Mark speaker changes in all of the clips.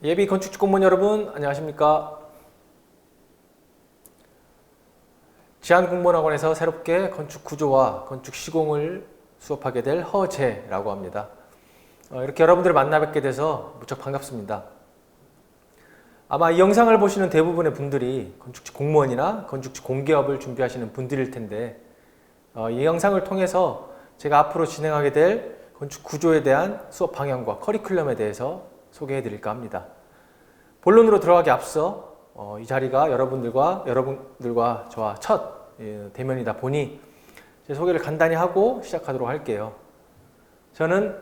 Speaker 1: 예비 건축주 공무원 여러분 안녕하십니까? 지안공무원학원에서 새롭게 건축 구조와 건축 시공을 수업하게 될 허재라고 합니다. 이렇게 여러분들을 만나 뵙게 돼서 무척 반갑습니다. 아마 이 영상을 보시는 대부분의 분들이 건축주 공무원이나 건축주 공기업을 준비하시는 분들일 텐데 이 영상을 통해서 제가 앞으로 진행하게 될 건축 구조에 대한 수업 방향과 커리큘럼에 대해서 소개해 드릴까 합니다. 본론으로 들어가기 앞서 이 자리가 여러분들과 저와 첫 대면이다 보니 제 소개를 간단히 하고 시작하도록 할게요. 저는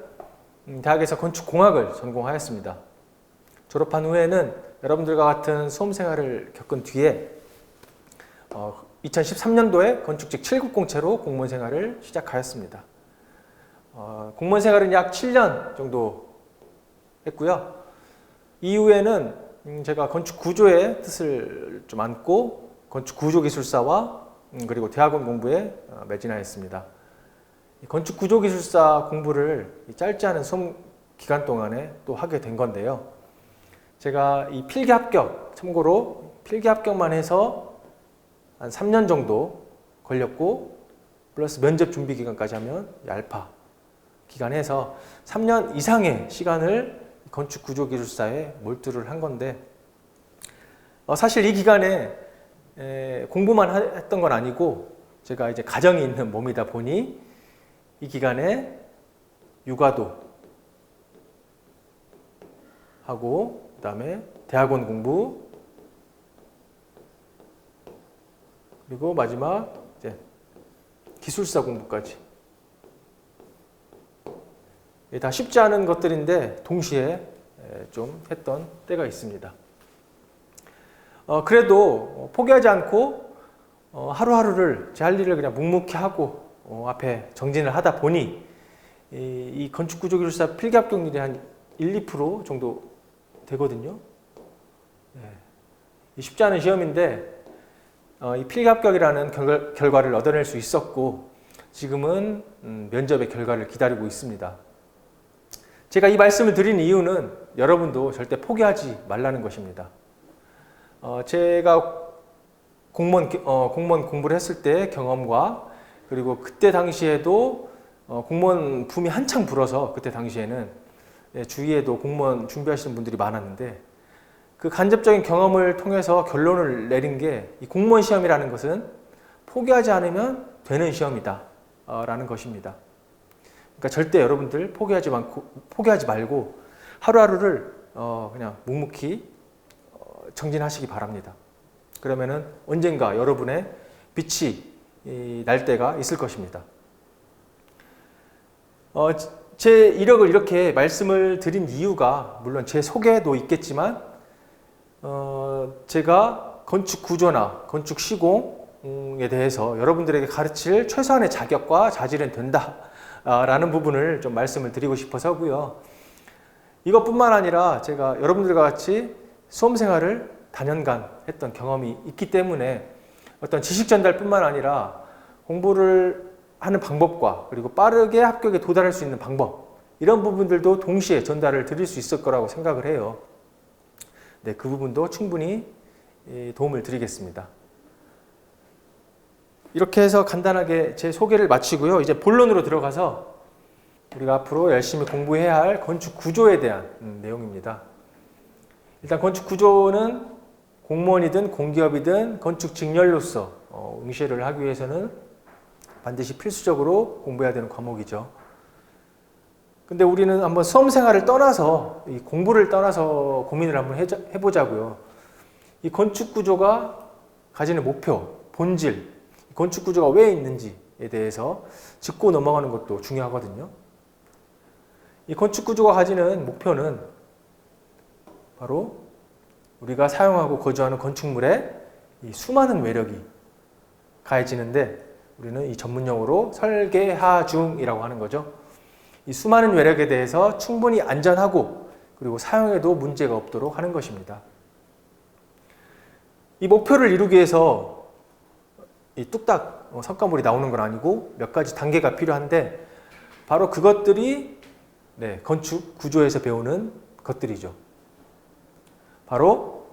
Speaker 1: 대학에서 건축공학을 전공하였습니다. 졸업한 후에는 여러분들과 같은 수험 생활을 겪은 뒤에 2013년도에 건축직 7급 공채로 공무원 생활을 시작하였습니다. 공무원 생활은 약 7년 정도 했고요. 이후에는 제가 건축 구조의 뜻을 좀 안고 건축 구조 기술사와 그리고 대학원 공부에 매진하였습니다. 건축 구조 기술사 공부를 짧지 않은 수험 기간 동안에 또 하게 된 건데요. 제가 이 필기 합격, 참고로 필기 합격만 해서 한 3년 정도 걸렸고 플러스 면접 준비 기간까지 하면 알파 기간에서 3년 이상의 시간을 건축 구조 기술사에 몰두를 한 건데 사실 이 기간에 공부만 했던 건 아니고 제가 이제 가정이 있는 몸이다 보니 이 기간에 육아도 하고 그다음에 대학원 공부 그리고 마지막 이제 기술사 공부까지 다 쉽지 않은 것들인데 동시에 좀 했던 때가 있습니다. 그래도 포기하지 않고 하루하루를 제 할 일을 그냥 묵묵히 하고 앞에 정진을 하다 보니 이 건축구조기술사 필기 합격률이 한 1, 2% 정도 되거든요. 쉽지 않은 시험인데 이 필기 합격이라는 결과를 얻어낼 수 있었고 지금은 면접의 결과를 기다리고 있습니다. 제가 이 말씀을 드린 이유는 여러분도 절대 포기하지 말라는 것입니다. 제가 공무원 공부를 했을 때 경험과 그리고 그때 당시에도 공무원 붐이 한창 불어서 그때 당시에는 주위에도 공무원 준비하시는 분들이 많았는데 그 간접적인 경험을 통해서 결론을 내린 게 이 공무원 시험이라는 것은 포기하지 않으면 되는 시험이다 라는 것입니다. 그러니까 절대 여러분들 포기하지 말고 하루하루를 그냥 묵묵히 정진하시기 바랍니다. 그러면은 언젠가 여러분의 빛이 날 때가 있을 것입니다. 제 이력을 이렇게 말씀을 드린 이유가 물론 제 소개도 있겠지만 제가 건축 구조나 건축 시공에 대해서 여러분들에게 가르칠 최소한의 자격과 자질은 된다 라는 부분을 좀 말씀을 드리고 싶어서고요. 이것뿐만 아니라 제가 여러분들과 같이 수험 생활을 다년간 했던 경험이 있기 때문에 어떤 지식 전달뿐만 아니라 공부를 하는 방법과 그리고 빠르게 합격에 도달할 수 있는 방법 이런 부분들도 동시에 전달을 드릴 수 있을 거라고 생각을 해요. 네, 그 부분도 충분히 도움을 드리겠습니다. 이렇게 해서 간단하게 제 소개를 마치고요. 이제 본론으로 들어가서 우리가 앞으로 열심히 공부해야 할 건축 구조에 대한 내용입니다. 일단 건축 구조는 공무원이든 공기업이든 건축 직렬로서 응시를 하기 위해서는 반드시 필수적으로 공부해야 되는 과목이죠. 근데 우리는 한번 수험 생활을 떠나서 이 공부를 떠나서 고민을 한번 해보자고요. 이 건축 구조가 가지는 목표, 본질 건축 구조가 왜 있는지에 대해서 짚고 넘어가는 것도 중요하거든요. 이 건축 구조가 가지는 목표는 바로 우리가 사용하고 거주하는 건축물에 이 수많은 외력이 가해지는데 우리는 이 전문용어로 설계하중이라고 하는 거죠. 이 수많은 외력에 대해서 충분히 안전하고 그리고 사용해도 문제가 없도록 하는 것입니다. 이 목표를 이루기 위해서 뚝딱 성과물이 나오는 건 아니고 몇 가지 단계가 필요한데 바로 그것들이 건축 구조에서 배우는 것들이죠. 바로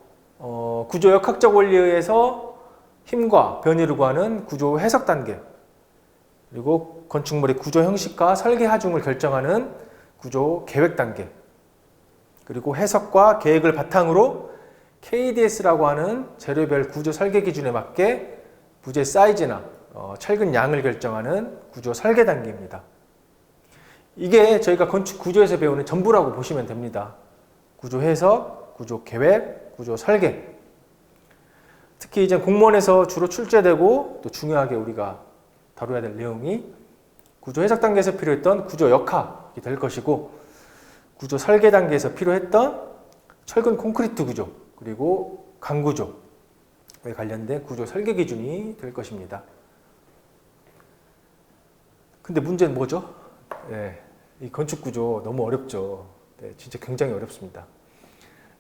Speaker 1: 구조 역학적 원리에 의해서 힘과 변이를 구하는 구조 해석 단계, 그리고 건축물의 구조 형식과 설계 하중을 결정하는 구조 계획 단계, 그리고 해석과 계획을 바탕으로 KDS라고 하는 재료별 구조 설계 기준에 맞게 부재 사이즈나 철근 양을 결정하는 구조 설계 단계입니다. 이게 저희가 건축 구조에서 배우는 전부라고 보시면 됩니다. 구조 해석, 구조 계획, 구조 설계. 특히 이제 공무원에서 주로 출제되고 또 중요하게 우리가 다뤄야 될 내용이 구조 해석 단계에서 필요했던 구조 역학이 될 것이고, 구조 설계 단계에서 필요했던 철근 콘크리트 구조, 그리고 강구조에 관련된 구조 설계 기준이 될 것입니다. 근데 문제는 뭐죠? 네, 이 건축 구조 너무 어렵죠. 네, 진짜 굉장히 어렵습니다.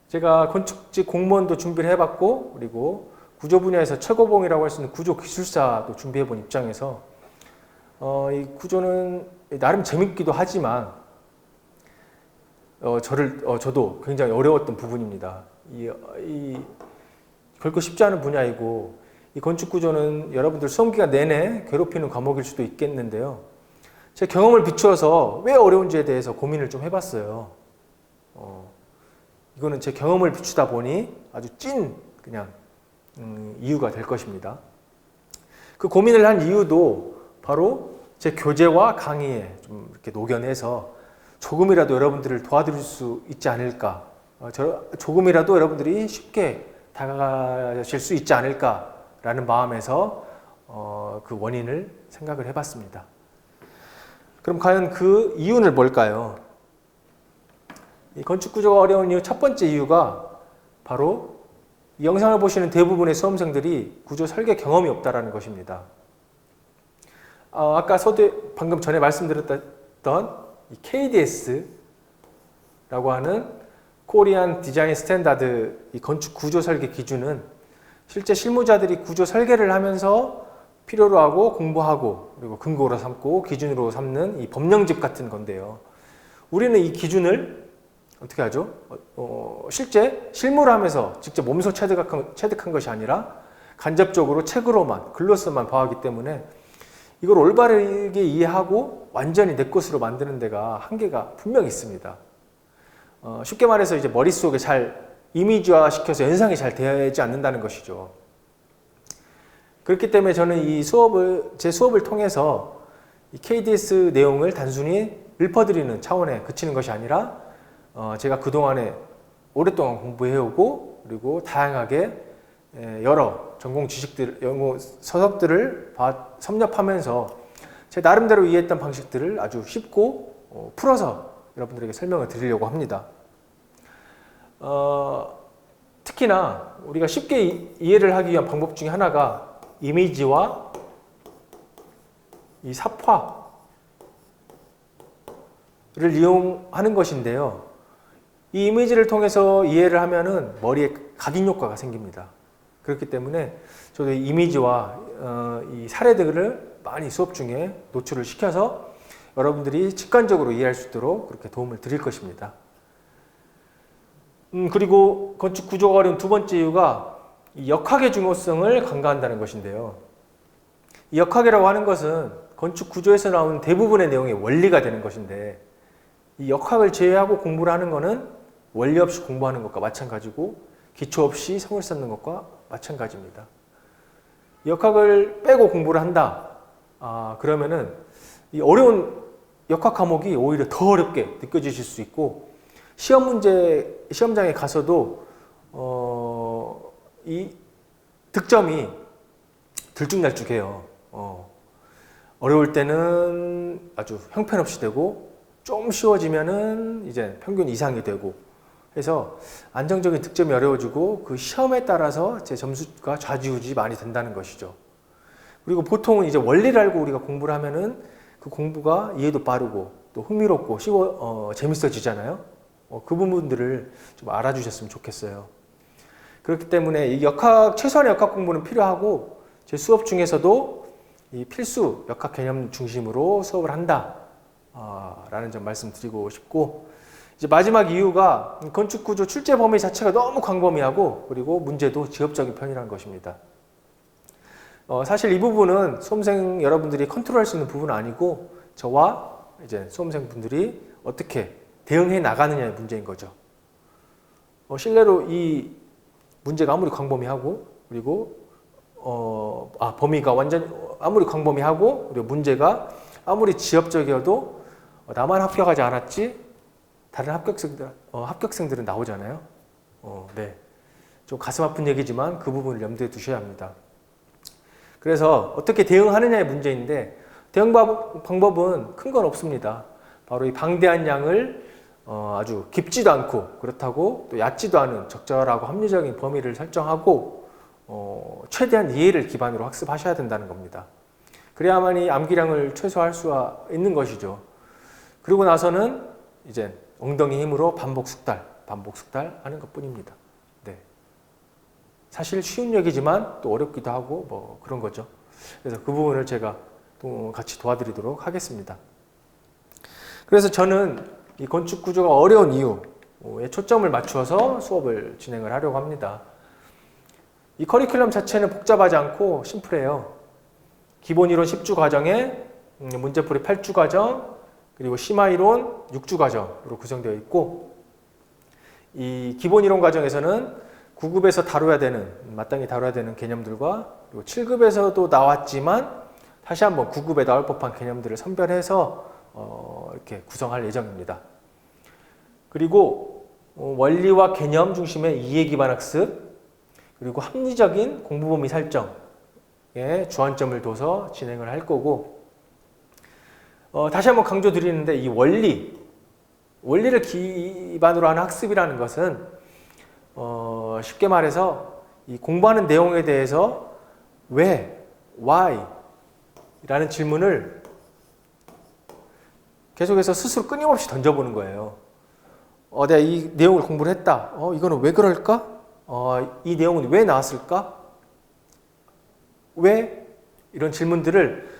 Speaker 1: 제가 건축직 공무원도 준비를 해봤고, 그리고 구조 분야에서 최고봉이라고 할 수 있는 구조 기술사도 준비해본 입장에서 이 구조는 나름 재밌기도 하지만 저도 굉장히 어려웠던 부분입니다. 결코 쉽지 않은 분야이고, 이 건축 구조는 여러분들 수험 기간 내내 괴롭히는 과목일 수도 있겠는데요. 제 경험을 비추어서 왜 어려운지에 대해서 고민을 좀 해봤어요. 이거는 제 경험을 비추다 보니 아주 그냥 이유가 될 것입니다. 그 고민을 한 이유도 바로 제 교재와 강의에 좀 이렇게 녹여내서 조금이라도 여러분들을 도와드릴 수 있지 않을까, 조금이라도 여러분들이 쉽게 다가가실 수 있지 않을까라는 마음에서 그 원인을 생각을 해봤습니다. 그럼 과연 그 이유는 뭘까요? 이 건축 구조가 어려운 이유 첫 번째 이유가 바로 이 영상을 보시는 대부분의 수험생들이 구조 설계 경험이 없다라는 것입니다. 아까 방금 전에 말씀드렸던 이 KDS라고 하는 코리안 디자인 스탠다드 이 건축 구조 설계 기준은 실제 실무자들이 구조 설계를 하면서 필요로 하고 공부하고 그리고 근거로 삼고 기준으로 삼는 이 법령집 같은 건데요. 우리는 이 기준을 어떻게 하죠? 실제 실무를 하면서 직접 몸소 체득한 것이 아니라 간접적으로 책으로만, 글로서만 봐왔기 때문에 이걸 올바르게 이해하고 완전히 내 것으로 만드는 데가 한계가 분명히 있습니다. 쉽게 말해서 이제 머릿속에 잘 이미지화 시켜서 연상이 잘 되지 않는다는 것이죠. 그렇기 때문에 저는 제 수업을 통해서 이 KDS 내용을 단순히 읊어드리는 차원에 그치는 것이 아니라 제가 그동안에 오랫동안 공부해오고 그리고 다양하게 여러 전공 지식들, 연구 서적들을 섭렵하면서 제 나름대로 이해했던 방식들을 아주 쉽고 풀어서 여러분들에게 설명을 드리려고 합니다. 특히나 우리가 쉽게 이해를 하기 위한 방법 중에 하나가 이미지와 이 삽화를 이용하는 것인데요. 이 이미지를 통해서 이해를 하면은 머리에 각인 효과가 생깁니다. 그렇기 때문에 저도 이 이미지와 이 사례들을 많이 수업 중에 노출을 시켜서 여러분들이 직관적으로 이해할 수 있도록 그렇게 도움을 드릴 것입니다. 그리고 건축 구조가 어려운 두 번째 이유가 이 역학의 중요성을 간과한다는 것인데요. 이 역학이라고 하는 것은 건축 구조에서 나오는 대부분의 내용의 원리가 되는 것인데, 이 역학을 제외하고 공부를 하는 것은 원리 없이 공부하는 것과 마찬가지고 기초 없이 성을 쌓는 것과 마찬가지입니다. 역학을 빼고 공부를 한다. 그러면은 이 어려운 역학 과목이 오히려 더 어렵게 느껴지실 수 있고, 시험장에 가서도 이 득점이 들쭉날쭉해요. 어려울 때는 아주 형편없이 되고, 좀 쉬워지면은 이제 평균 이상이 되고 해서 안정적인 득점이 어려워지고 그 시험에 따라서 제 점수가 좌지우지 많이 된다는 것이죠. 그리고 보통은 이제 원리를 알고 우리가 공부를 하면은 그 공부가 이해도 빠르고 또 흥미롭고 재밌어지잖아요. 그 부분들을 좀 알아주셨으면 좋겠어요. 그렇기 때문에 이 최소한의 역학 공부는 필요하고, 제 수업 중에서도 이 필수 역학 개념 중심으로 수업을 한다 라는 점 말씀드리고 싶고, 이제 마지막 이유가 건축 구조 출제 범위 자체가 너무 광범위하고 그리고 문제도 지엽적인 편이라는 것입니다. 사실 이 부분은 수험생 여러분들이 컨트롤할 수 있는 부분은 아니고 저와 이제 수험생 분들이 어떻게 대응해 나가느냐의 문제인 거죠. 실례로 이 문제가 아무리 광범위하고 그리고 범위가 완전 아무리 광범위하고 그리고 문제가 아무리 지엽적이어도 나만 합격하지 않았지 다른 합격생들은 나오잖아요. 네. 좀 가슴 아픈 얘기지만 그 부분을 염두에 두셔야 합니다. 그래서 어떻게 대응하느냐의 문제인데 대응 방법은 큰 건 없습니다. 바로 이 방대한 양을 아주 깊지도 않고 그렇다고 또 얕지도 않은 적절하고 합리적인 범위를 설정하고 최대한 이해를 기반으로 학습하셔야 된다는 겁니다. 그래야만이 암기량을 최소화할 수가 있는 것이죠. 그리고 나서는 이제 엉덩이 힘으로 반복 숙달 하는 것 뿐입니다. 네. 사실 쉬운 얘기지만 또 어렵기도 하고 뭐 그런 거죠. 그래서 그 부분을 제가 또 같이 도와드리도록 하겠습니다. 그래서 저는 이 건축 구조가 어려운 이유에 초점을 맞추어서 수업을 진행을 하려고 합니다. 이 커리큘럼 자체는 복잡하지 않고 심플해요. 기본 이론 10주 과정에 문제풀이 8주 과정, 그리고 심화이론 6주 과정으로 구성되어 있고 이 기본 이론 과정에서는 9급에서 마땅히 다뤄야 되는 개념들과 그리고 7급에서도 나왔지만 다시 한번 9급에 나올 법한 개념들을 선별해서 이렇게 구성할 예정입니다. 그리고 원리와 개념 중심의 이해 기반 학습 그리고 합리적인 공부 범위 설정에 주안점을 둬서 진행을 할 거고 다시 한번 강조드리는데 이 원리를 기반으로 하는 학습이라는 것은 쉽게 말해서 이 공부하는 내용에 대해서 왜, why 라는 질문을 계속해서 스스로 끊임없이 던져보는 거예요. 내가 이 내용을 공부를 했다. 이거는 왜 그럴까? 이 내용은 왜 나왔을까? 왜? 이런 질문들을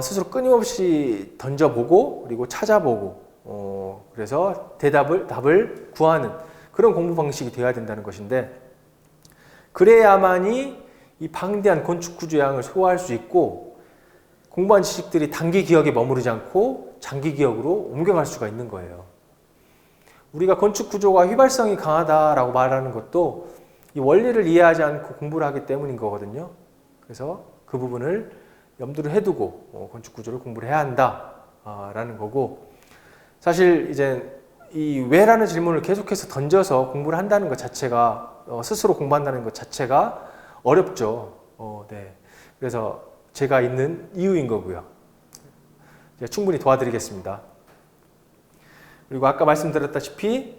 Speaker 1: 스스로 끊임없이 던져보고 그리고 찾아보고 그래서 답을 구하는 그런 공부 방식이 되어야 된다는 것인데 그래야만이 이 방대한 건축 구조의 양을 소화할 수 있고 공부한 지식들이 단기 기억에 머무르지 않고 장기 기억으로 옮겨갈 수가 있는 거예요. 우리가 건축 구조가 휘발성이 강하다라고 말하는 것도 이 원리를 이해하지 않고 공부를 하기 때문인 거거든요. 그래서 그 부분을 염두를 해두고 건축 구조를 공부를 해야 한다라는 거고 사실 이제 이 왜라는 질문을 계속해서 던져서 공부를 한다는 것 자체가 스스로 공부한다는 것 자체가 어렵죠. 네. 그래서 제가 있는 이유인 거고요. 제가 충분히 도와드리겠습니다. 그리고 아까 말씀드렸다시피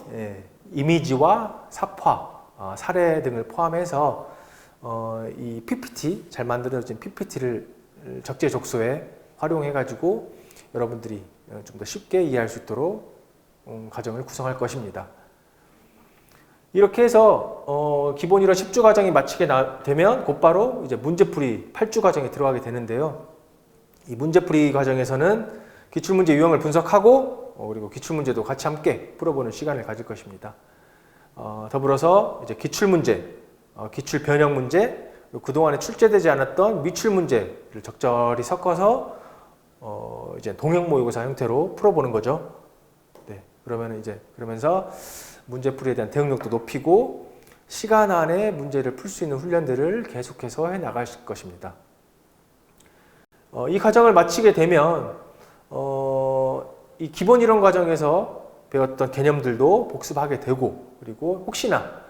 Speaker 1: 이미지와 삽화, 사례 등을 포함해서 이 PPT, 잘 만들어진 PPT를 적재적소에 활용해가지고 여러분들이 좀 더 쉽게 이해할 수 있도록 과정을 구성할 것입니다. 이렇게 해서 기본 이론 10주 과정이 마치게 되면 곧바로 이제 문제풀이 8주 과정에 들어가게 되는데요. 이 문제풀이 과정에서는 기출문제 유형을 분석하고 그리고 기출문제도 같이 함께 풀어보는 시간을 가질 것입니다. 더불어서 이제 기출문제, 기출 변형 문제, 그동안에 출제되지 않았던 미출 문제를 적절히 섞어서 이제 동형 모의고사 형태로 풀어보는 거죠. 네, 그러면서 문제풀이에 대한 대응력도 높이고 시간 안에 문제를 풀 수 있는 훈련들을 계속해서 해 나갈 것입니다. 이 과정을 마치게 되면 이 기본 이론 과정에서 배웠던 개념들도 복습하게 되고 그리고 혹시나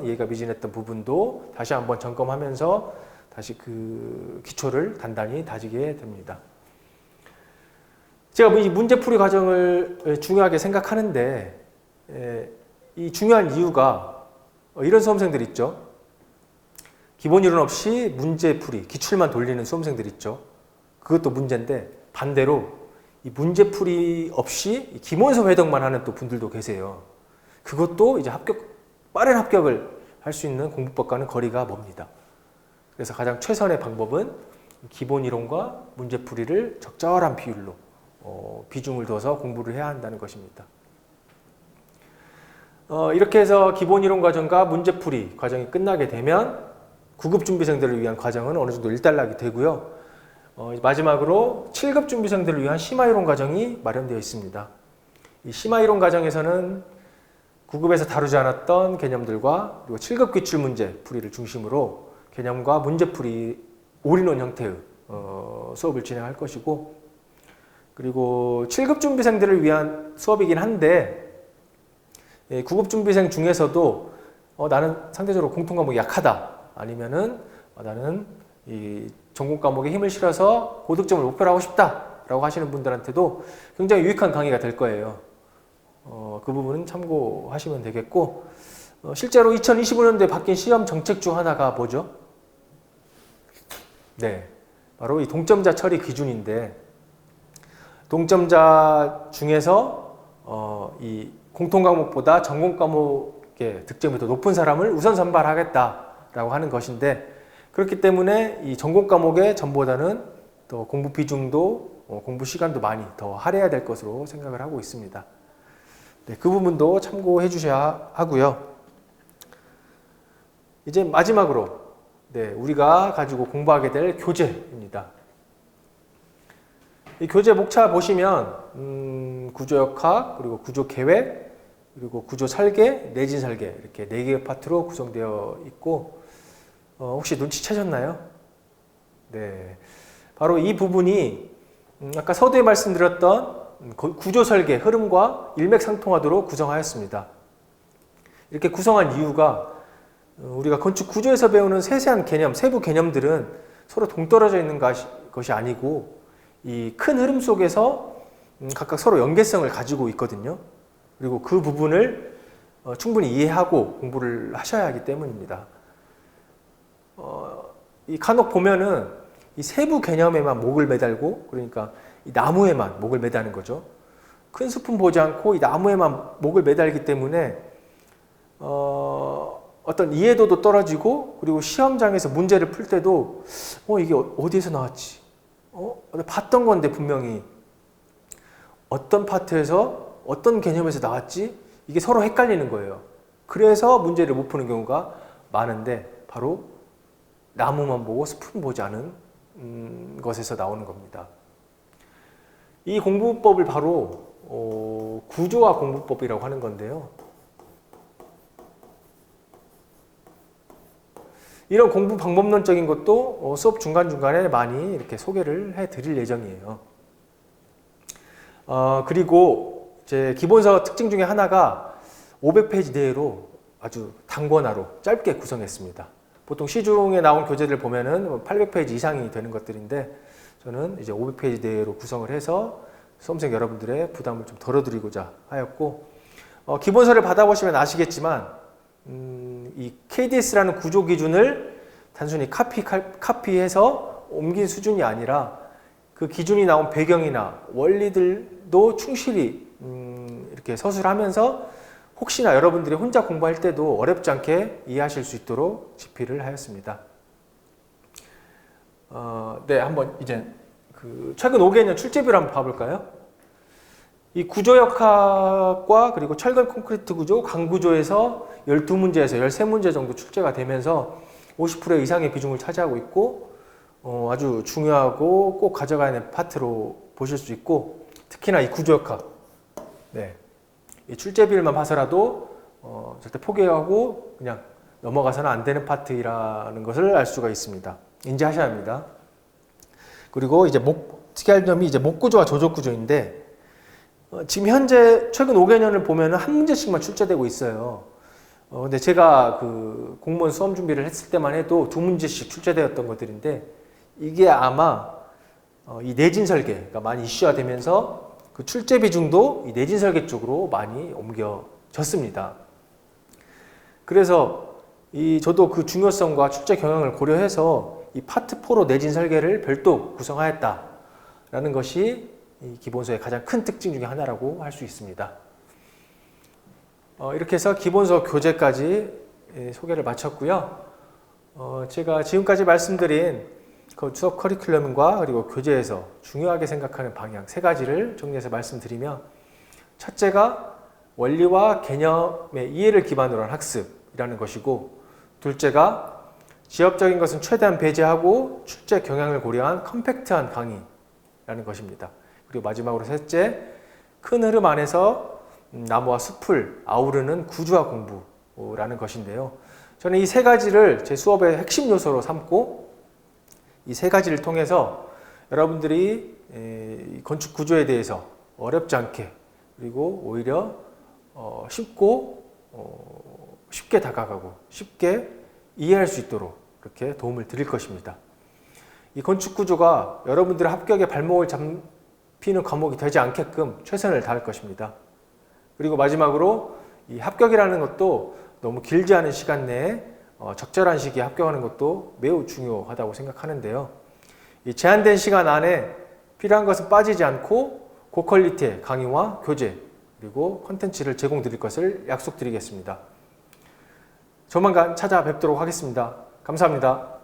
Speaker 1: 이해가 미진했던 부분도 다시 한번 점검하면서 다시 그 기초를 단단히 다지게 됩니다. 제가 이 문제풀이 과정을 중요하게 생각하는데 이 중요한 이유가 이런 수험생들 있죠. 기본 이론 없이 문제풀이, 기출만 돌리는 수험생들 있죠. 그것도 문제인데 반대로 이 문제풀이 없이 기본서 회독만 하는 또 분들도 계세요. 그것도 이제 빠른 합격을 할 수 있는 공부법과는 거리가 멉니다. 그래서 가장 최선의 방법은 기본 이론과 문제풀이를 적절한 비율로 비중을 둬서 공부를 해야 한다는 것입니다. 이렇게 해서 기본 이론 과정과 문제풀이 과정이 끝나게 되면 9급 준비생들을 위한 과정은 어느 정도 일단락이 되고요. 마지막으로 7급 준비생들을 위한 심화 이론 과정이 마련되어 있습니다. 이 심화 이론 과정에서는 9급에서 다루지 않았던 개념들과 그리고 7급 기출 문제 풀이를 중심으로 개념과 문제풀이 올인원 형태의 수업을 진행할 것이고, 그리고 7급 준비생들을 위한 수업이긴 한데 9급 준비생 중에서도 나는 상대적으로 공통 과목이 약하다, 아니면은 나는 이 전공 과목에 힘을 실어서 고득점을 목표로 하고 싶다라고 하시는 분들한테도 굉장히 유익한 강의가 될 거예요. 그 부분은 참고하시면 되겠고, 실제로 2025년도에 바뀐 시험 정책 중 하나가 뭐죠? 네, 바로 이 동점자 처리 기준인데, 동점자 중에서 이 공통 과목보다 전공 과목의 득점이 더 높은 사람을 우선 선발하겠다라고 하는 것인데, 그렇기 때문에 이 전공 과목의 전보다는 더 공부 비중도 공부 시간도 많이 더 할애해야 될 것으로 생각을 하고 있습니다. 네, 그 부분도 참고해 주셔야 하고요. 이제 마지막으로 우리가 가지고 공부하게 될 교재입니다. 이 교재 목차 보시면 구조역학, 그리고 구조계획, 그리고 구조설계, 내진설계 이렇게 4개의 파트로 구성되어 있고, 혹시 눈치채셨나요? 네, 바로 이 부분이 아까 서두에 말씀드렸던 구조설계 흐름과 일맥상통하도록 구성하였습니다. 이렇게 구성한 이유가 우리가 건축 구조에서 배우는 세세한 개념, 세부 개념들은 서로 동떨어져 있는 것이 아니고 이 큰 흐름 속에서 각각 서로 연계성을 가지고 있거든요. 그리고 그 부분을 충분히 이해하고 공부를 하셔야 하기 때문입니다. 이 간혹 보면은 이 세부 개념에만 목을 매달고, 그러니까 이 나무에만 목을 매다는 거죠. 큰 숲은 보지 않고 이 나무에만 목을 매달기 때문에 어떤 이해도도 떨어지고, 그리고 시험장에서 문제를 풀 때도 이게 어디에서 나왔지? 봤던 건데 분명히 어떤 파트에서 어떤 개념에서 나왔지? 이게 서로 헷갈리는 거예요. 그래서 문제를 못 푸는 경우가 많은데, 바로 나무만 보고 숲은 보지 않은 것에서 나오는 겁니다. 이 공부법을 바로 구조화 공부법이라고 하는 건데요. 이런 공부 방법론적인 것도 수업 중간중간에 많이 이렇게 소개를 해 드릴 예정이에요. 그리고 제 기본서 특징 중에 하나가 500페이지 내로 아주 단권화로 짧게 구성했습니다. 보통 시중에 나온 교재들 보면은 800페이지 이상이 되는 것들인데, 저는 이제 500페이지 내로 구성을 해서 수험생 여러분들의 부담을 좀 덜어드리고자 하였고, 기본서를 받아보시면 아시겠지만 이 KDS라는 구조 기준을 단순히 카피해서 옮긴 수준이 아니라 그 기준이 나온 배경이나 원리들도 충실히 이렇게 서술하면서 혹시나 여러분들이 혼자 공부할 때도 어렵지 않게 이해하실 수 있도록 집필을 하였습니다. 네, 한번 이제 최근 5개년 출제비를 한번 봐볼까요? 이 구조역학과 그리고 철근 콘크리트 구조, 강구조에서 12문제에서 13문제 정도 출제가 되면서 50% 이상의 비중을 차지하고 있고, 아주 중요하고 꼭 가져가야 하는 파트로 보실 수 있고, 특히나 이 구조역학, 이 출제비를만 봐서라도 절대 포기하고 그냥 넘어가서는 안 되는 파트라는 것을 알 수가 있습니다. 인지하셔야 합니다. 그리고 이제 특이할 점이 이제 목구조와 조족구조인데, 지금 현재 최근 5개년을 보면은 한 문제씩만 출제되고 있어요. 근데 제가 그 공무원 수험 준비를 했을 때만 해도 2문제씩 출제되었던 것들인데, 이게 아마 이 내진 설계가 많이 이슈화 되면서 그 출제 비중도 이 내진 설계 쪽으로 많이 옮겨졌습니다. 그래서 저도 그 중요성과 출제 경향을 고려해서 이 파트 4로 내진 설계를 별도 구성하였다라는 것이 이 기본서의 가장 큰 특징 중에 하나라고 할 수 있습니다. 이렇게 해서 기본서 교재까지 소개를 마쳤고요. 제가 지금까지 말씀드린 그 수업 커리큘럼과 그리고 교재에서 중요하게 생각하는 방향 3가지를 정리해서 말씀드리면, 첫째가 원리와 개념의 이해를 기반으로 한 학습이라는 것이고, 둘째가 지엽적인 것은 최대한 배제하고 출제 경향을 고려한 컴팩트한 강의라는 것입니다. 그리고 마지막으로 셋째, 큰 흐름 안에서 나무와 숲을 아우르는 구조화 공부라는 것인데요. 저는 이 세 가지를 제 수업의 핵심 요소로 삼고, 이 세 가지를 통해서 여러분들이 건축 구조에 대해서 어렵지 않게, 그리고 오히려 쉽게 다가가고 쉽게 이해할 수 있도록 이렇게 도움을 드릴 것입니다. 이 건축 구조가 여러분들의 합격에 발목을 잡히는 과목이 되지 않게끔 최선을 다할 것입니다. 그리고 마지막으로 이 합격이라는 것도 너무 길지 않은 시간 내에 적절한 시기에 합격하는 것도 매우 중요하다고 생각하는데요. 이 제한된 시간 안에 필요한 것은 빠지지 않고 고퀄리티의 강의와 교재, 그리고 콘텐츠를 제공드릴 것을 약속드리겠습니다. 조만간 찾아뵙도록 하겠습니다. 감사합니다.